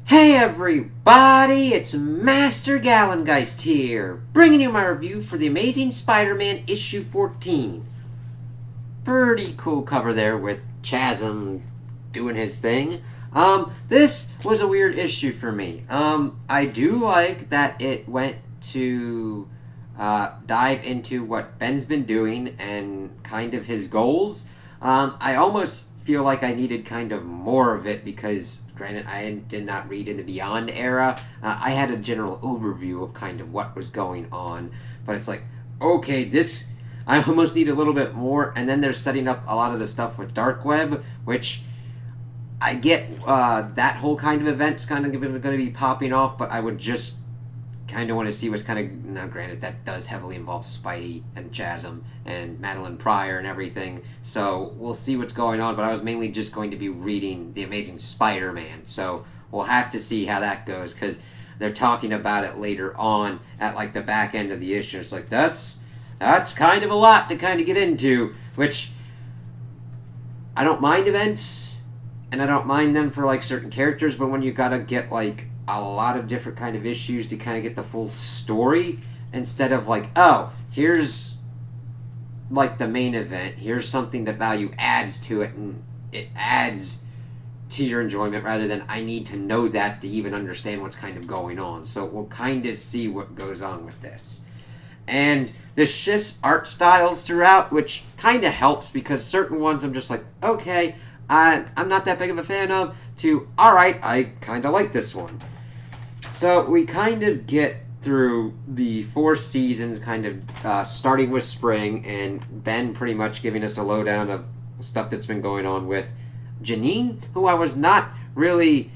Hey everybody, it's Master Gallengeist here, bringing you my review for The Amazing Spider-Man issue 14. Pretty cool cover there with Chasm doing his thing. This was a weird issue for me. I do like that it went to dive into what Ben's been doing and kind of his goals. I almost feel like I needed kind of more of it because, granted, I did not read in the Beyond era. I had a general overview of kind of what was going on, but it's like, okay, this I almost need a little bit more. And then they're setting up a lot of the stuff with Dark Web, which I get that whole kind of event's kind of going to be popping off, but I would just kind of want to see what's kind of, now granted that does heavily involve Spidey and Chasm and Madeline Pryor and everything, so we'll see what's going on, but I was mainly just going to be reading The Amazing Spider-Man, so we'll have to see how that goes, because they're talking about it later on at like the back end of the issue. It's like, that's kind of a lot to kind of get into, which I don't mind events, and I don't mind them for like certain characters, but when you gotta get like a lot of different kind of issues to kind of get the full story, instead of like, oh, here's like the main event, here's something that value adds to it and it adds to your enjoyment, rather than I need to know that to even understand what's kind of going on. So we'll kind of see what goes on with this. And this shifts art styles throughout, which kind of helps, because certain ones I'm just like, okay, I'm not that big of a fan of, to, alright, I kind of like this one. So we kind of get through the 4 seasons, kind of starting with spring, and Ben pretty much giving us a lowdown of stuff that's been going on with Janine, who I was not really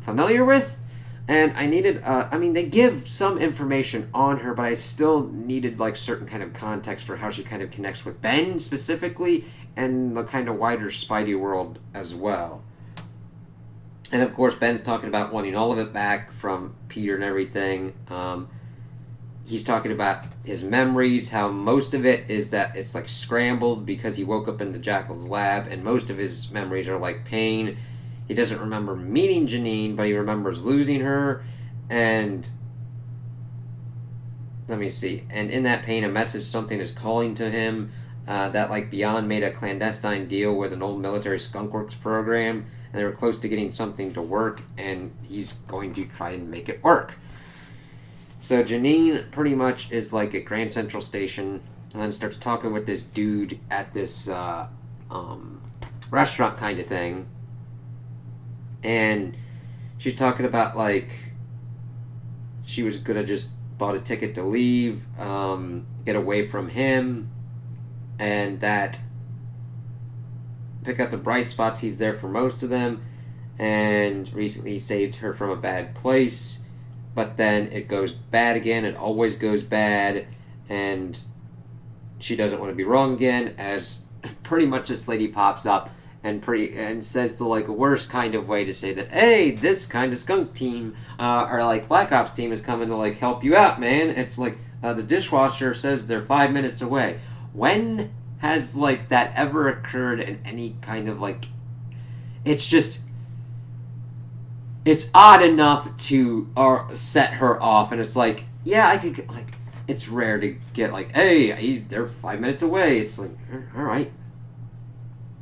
familiar with. And I needed, they give some information on her, but I still needed like certain kind of context for how she kind of connects with Ben specifically, and the kind of wider Spidey world as well. And of course, Ben's talking about wanting all of it back from Peter and everything. He's talking about his memories, how most of it is that it's like scrambled because he woke up in the Jackal's lab, and most of his memories are like pain. He doesn't remember meeting Janine, but he remembers losing her. And let me see. And in that pain, a message, something is calling to him. That like Beyond made a clandestine deal with an old military skunkworks program, and they were close to getting something to work, and he's going to try and make it work. So Janine pretty much is like at Grand Central Station, and then starts talking with this dude at this restaurant kind of thing. And she's talking about like she was gonna just bought a ticket to leave, get away from him, and that pick out the bright spots, he's there for most of them, and recently saved her from a bad place, but then it goes bad again, it always goes bad, and she doesn't want to be wrong again, as pretty much this lady pops up and says the like worst kind of way to say that, hey, this kind of skunk team or like Black Ops team is coming to like help you out, man. It's like the dishwasher says they're 5 minutes away. When has like that ever occurred in any kind of like, it's just, it's odd enough to set her off, and it's like, yeah, I could get, like, it's rare to get like, hey, they're 5 minutes away. It's like, all right.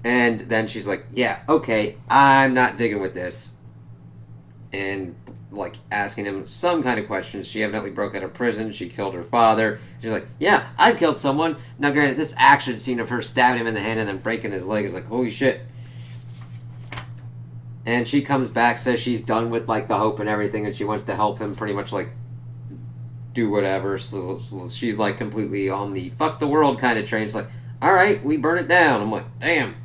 And then she's like, yeah, okay, I'm not digging with this. And, like, asking him some kind of questions. She evidently broke out of prison. She killed her father. She's like, yeah, I killed someone. Now, granted, this action scene of her stabbing him in the hand and then breaking his leg is like, holy shit. And she comes back, says she's done with, like, the hope and everything, and she wants to help him pretty much, like, do whatever. So she's, like, completely on the fuck the world kind of train. It's like, alright, we burn it down. I'm like, damn.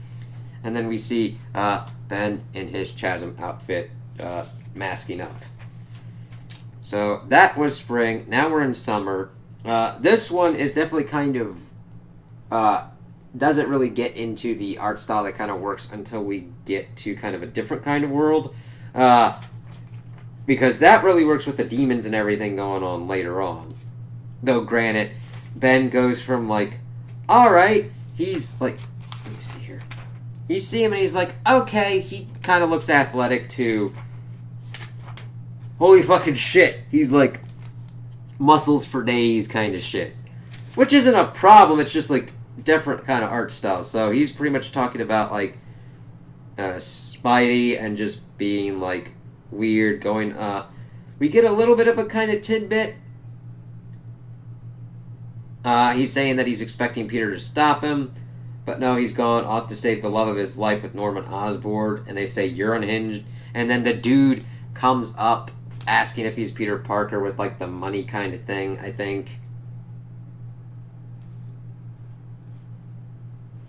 And then we see Ben in his Chasm outfit masking up. So that was spring. Now we're in summer. This one is definitely kind of doesn't really get into the art style that kind of works until we get to kind of a different kind of world. Because that really works with the demons and everything going on later on. Though granted, Ben goes from like, alright, he's like, let me see here. You see him and he's like, okay, he kind of looks athletic, to holy fucking shit, he's like muscles for days kind of shit. Which isn't a problem, it's just like different kind of art style. So he's pretty much talking about like Spidey and just being like weird, going we get a little bit of a kind of tidbit. He's saying that he's expecting Peter to stop him, but no, he's gone off to save the love of his life with Norman Osborn, and they say, you're unhinged. And then the dude comes up asking if he's Peter Parker with, like, the money kind of thing, I think.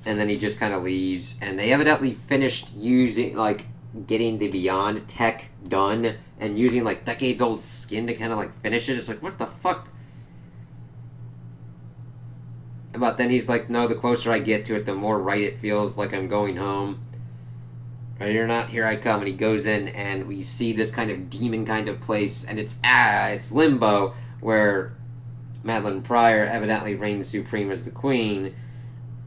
And then he just kind of leaves, and they evidently finished using, like, getting the Beyond tech done, and using, like, decades-old skin to kind of, like, finish it. It's like, what the fuck? But then he's like, no, the closer I get to it, the more right it feels, like I'm going home. Right, you're not, here I come. And he goes in, and we see this kind of demon kind of place, and it's Limbo, where Madeline Pryor evidently reigns supreme as the queen,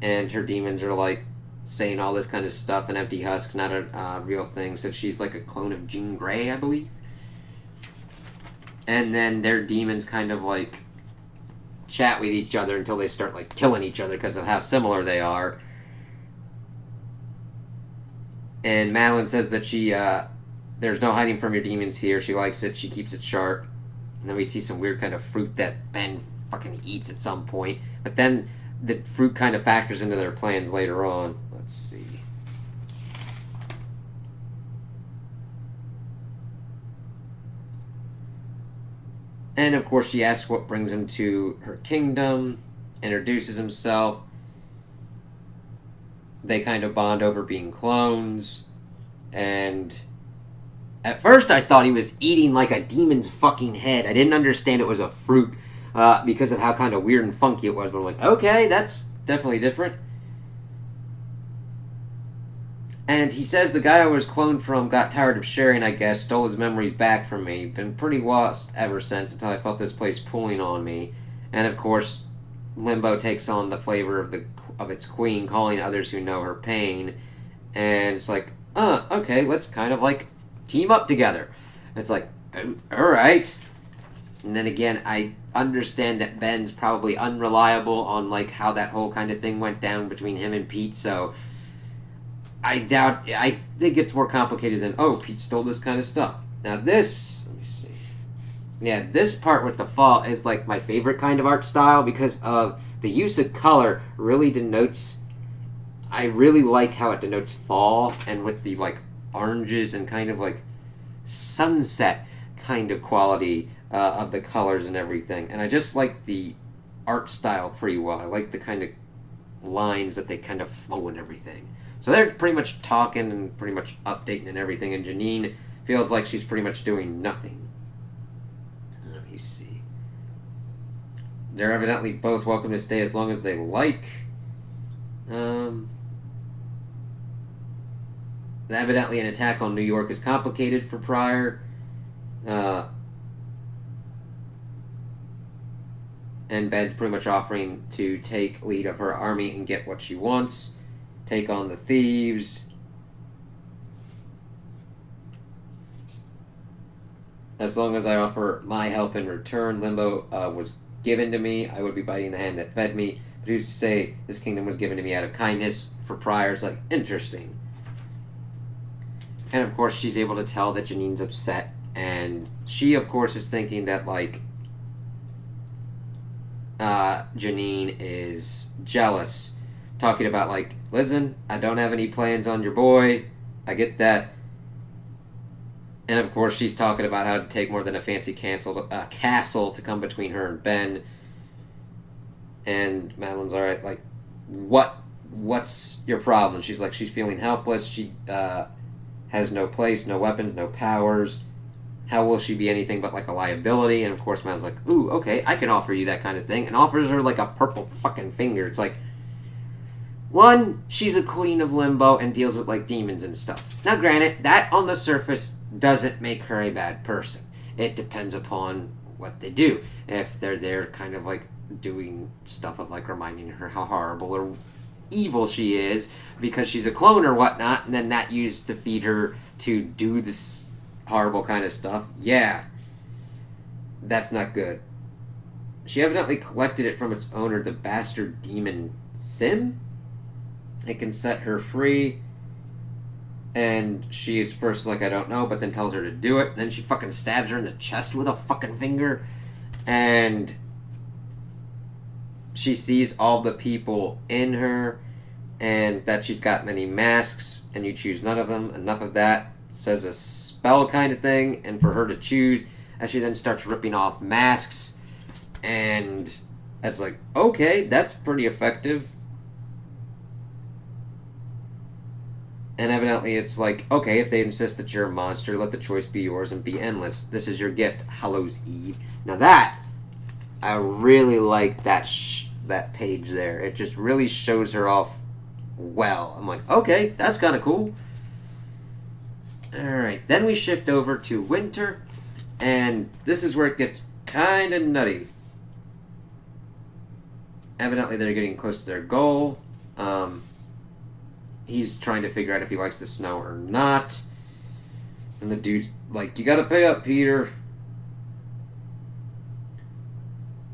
and her demons are like saying all this kind of stuff, an empty husk, not a real thing. So she's like a clone of Jean Grey, I believe. And then their demons kind of like chat with each other until they start like killing each other because of how similar they are. And Madeline says that she there's no hiding from your demons here. She likes it. She keeps it sharp. And then we see some weird kind of fruit that Ben fucking eats at some point. But then the fruit kind of factors into their plans later on. Let's see. And of course she asks what brings him to her kingdom, introduces himself. They kind of bond over being clones. And at first I thought he was eating like a demon's fucking head. I didn't understand it was a fruit because of how kind of weird and funky it was. But I'm like, okay, that's definitely different. And he says the guy I was cloned from got tired of sharing, I guess, stole his memories back from me. Been pretty lost ever since until I felt this place pulling on me. And of course, Limbo takes on the flavor of its queen, calling others who know her pain. And it's like, okay, let's kind of like team up together. It's like, alright. And then again, I understand that Ben's probably unreliable on like how that whole kind of thing went down between him and Pete, so I think it's more complicated than, oh, Pete stole this kind of stuff. Now this, let me see. Yeah, this part with the fall is like my favorite kind of art style because of the use of color really denotes, I really like how it denotes fall, and with the like oranges and kind of like sunset kind of quality of the colors and everything. And I just like the art style pretty well. I like the kind of lines that they kind of flow and everything. So they're pretty much talking and pretty much updating and everything, and Janine feels like she's pretty much doing nothing. Let me see. They're evidently both welcome to stay as long as they like. Evidently an attack on New York is complicated for Pryor. And Ben's pretty much offering to take lead of her army and get what she wants. Take on the thieves. As long as I offer my help in return, Limbo was given to me. I would be biting the hand that fed me. But who's to say this kingdom was given to me out of kindness? For Pryor, it's like, interesting. And of course, she's able to tell that Janine's upset. And she, of course, is thinking that, like, Janine is jealous. Talking about, like, listen, I don't have any plans on your boy. I get that. And of course, she's talking about how to take more than a fancy castle to come between her and Ben. And Madeline's alright, like, what's your problem? She's like, she's feeling helpless. She has no place, no weapons, no powers. How will she be anything but like a liability? And of course, Madeline's like, ooh, okay, I can offer you that kind of thing. And offers her like a purple fucking finger. It's like, one, she's a queen of Limbo and deals with like demons and stuff. Now granted, that on the surface doesn't make her a bad person. It depends upon what they do. If they're there kind of like doing stuff of like reminding her how horrible or evil she is because she's a clone or whatnot, and then that used to feed her to do this horrible kind of stuff, yeah, That's not good. She evidently collected it from its owner, the bastard demon Sim. It can set her free. And she's first like, I don't know, but then tells her to do it. And then she fucking stabs her in the chest with a fucking finger. And she sees all the people in her. And that she's got many masks. And you choose none of them. Enough of that. Says a spell kind of thing. And for her to choose. As she then starts ripping off masks. And it's like, okay, that's pretty effective. And evidently it's like, okay, if they insist that you're a monster, let the choice be yours and be endless. This is your gift, Hallows Eve. Now that, I really like that that page there. It just really shows her off well. I'm like, okay, that's kind of cool. Alright, then we shift over to winter. And this is where it gets kind of nutty. Evidently they're getting close to their goal. He's trying to figure out if he likes the snow or not. And the dude's like, you gotta pay up, Peter.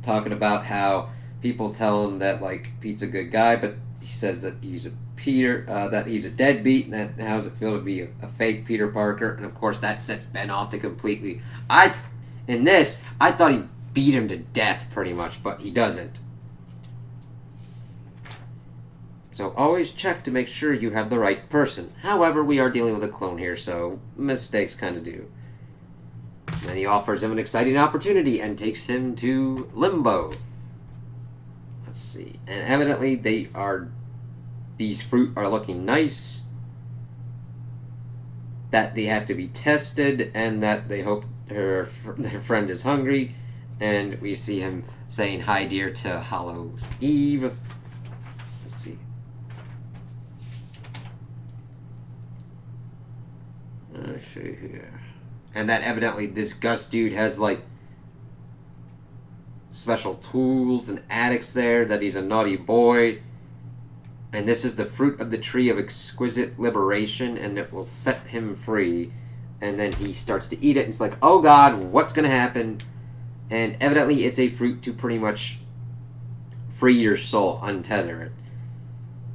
Talking about how people tell him that, like, Pete's a good guy, but he says that he's a that he's a deadbeat, and that how does it feel to be a fake Peter Parker? And of course that sets Ben off to completely. In this, I thought he beat him to death pretty much, but he doesn't. So always check to make sure you have the right person. However, we are dealing with a clone here, so mistakes kind of do. And then he offers him an exciting opportunity and takes him to Limbo. Let's see. And evidently these fruit are looking nice. That they have to be tested, and that they hope their friend is hungry. And we see him saying hi dear to Hallows Eve. Let's see. Let's see here. And that evidently this Gus dude has like special tools and addicts there, that he's a naughty boy. And this is the fruit of the tree of exquisite liberation, and it will set him free. And then he starts to eat it, and it's like, oh god, what's going to happen? And evidently it's a fruit to pretty much free your soul, untether it.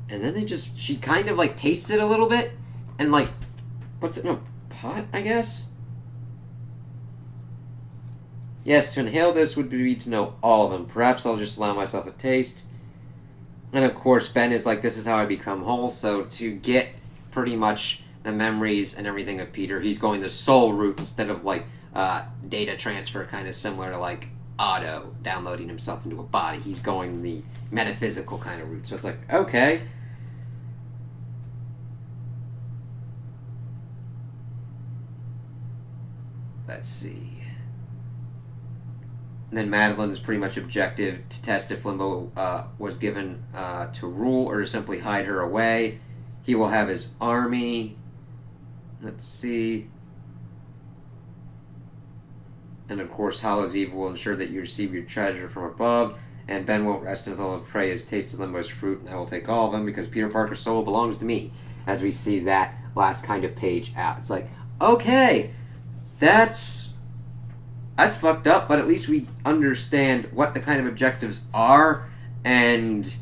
And then she kind of like tastes it a little bit, and like puts it in a pot, I guess? Yes, to inhale this would be to know all of them. Perhaps I'll just allow myself a taste. And of course, Ben is like, this is how I become whole. So to get pretty much the memories and everything of Peter, he's going the soul route instead of like data transfer, kind of similar to like Otto downloading himself into a body. He's going the metaphysical kind of route. So it's like, okay. Let's see. And then Madeline is pretty much objective to test if Limbo was given to rule or to simply hide her away. He will have his army. Let's see. And of course, Hallows Eve will ensure that you receive your treasure from above. And Ben won't rest until the prey has tasted Limbo's fruit, and I will take all of them because Peter Parker's soul belongs to me. As we see that last kind of page out. It's like, okay, that's fucked up, but at least we understand what the kind of objectives are and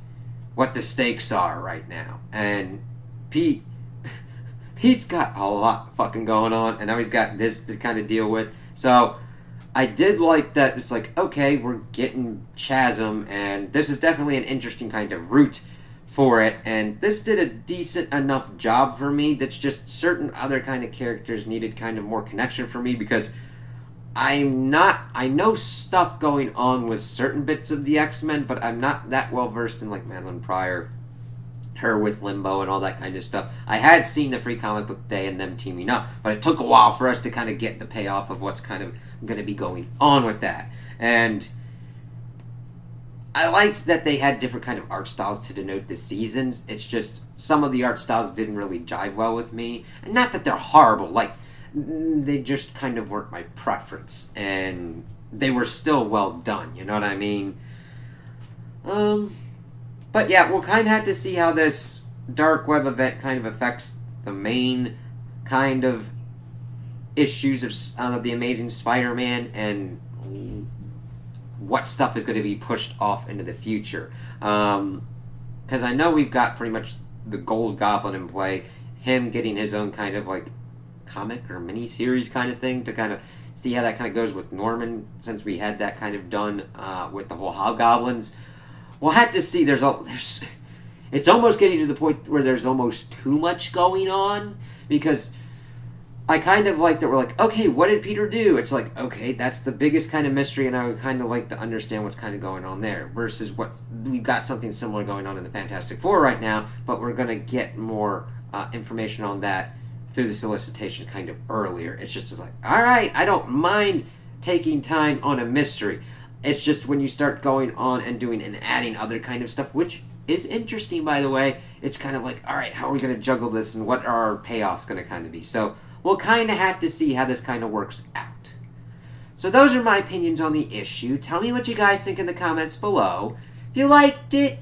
what the stakes are right now. And Pete's got a lot fucking going on, and now he's got this to kind of deal with. So I did like that. It's like, okay, we're getting Chasm, and this is definitely an interesting kind of route for it, and this did a decent enough job for me. That's just certain other kind of characters needed kind of more connection for me, because I know stuff going on with certain bits of the X-Men, but I'm not that well versed in like Madeline Pryor, her with Limbo and all that kind of stuff. I had seen the Free Comic Book Day and them teaming up, but it took a while for us to kind of get the payoff of what's kind of going to be going on with that. And I liked that they had different kind of art styles to denote the seasons. It's just some of the art styles didn't really jive well with me. And not that they're horrible, like, they just kind of weren't my preference. And they were still well done, you know what I mean? But yeah, we'll kind of have to see how this Dark Web event kind of affects the main kind of issues of the Amazing Spider-Man, and what stuff is going to be pushed off into the future. Because I know we've got pretty much the Gold Goblin in play, him getting his own kind of like comic or mini series kind of thing to kind of see how that kind of goes with Norman, since we had that kind of done with the whole Hobgoblins. We'll have to see. There's it's almost getting to the point where there's almost too much going on, because I kind of like that we're like, okay, what did Peter do? It's like, okay, that's the biggest kind of mystery, and I would kind of like to understand what's kind of going on there, versus what we've got something similar going on in the Fantastic Four right now, but we're going to get more information on that through the solicitation kind of earlier. It's just like, all right, I don't mind taking time on a mystery. It's just when you start going on and doing and adding other kind of stuff, which is interesting, by the way, it's kind of like, all right, how are we going to juggle this, and what are our payoffs going to kind of be? So we'll kind of have to see how this kind of works out. So those are my opinions on the issue. Tell me what you guys think in the comments below. If you liked it,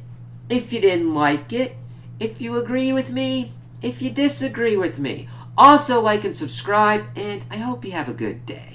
if you didn't like it, if you agree with me, if you disagree with me. Also like and subscribe, and I hope you have a good day.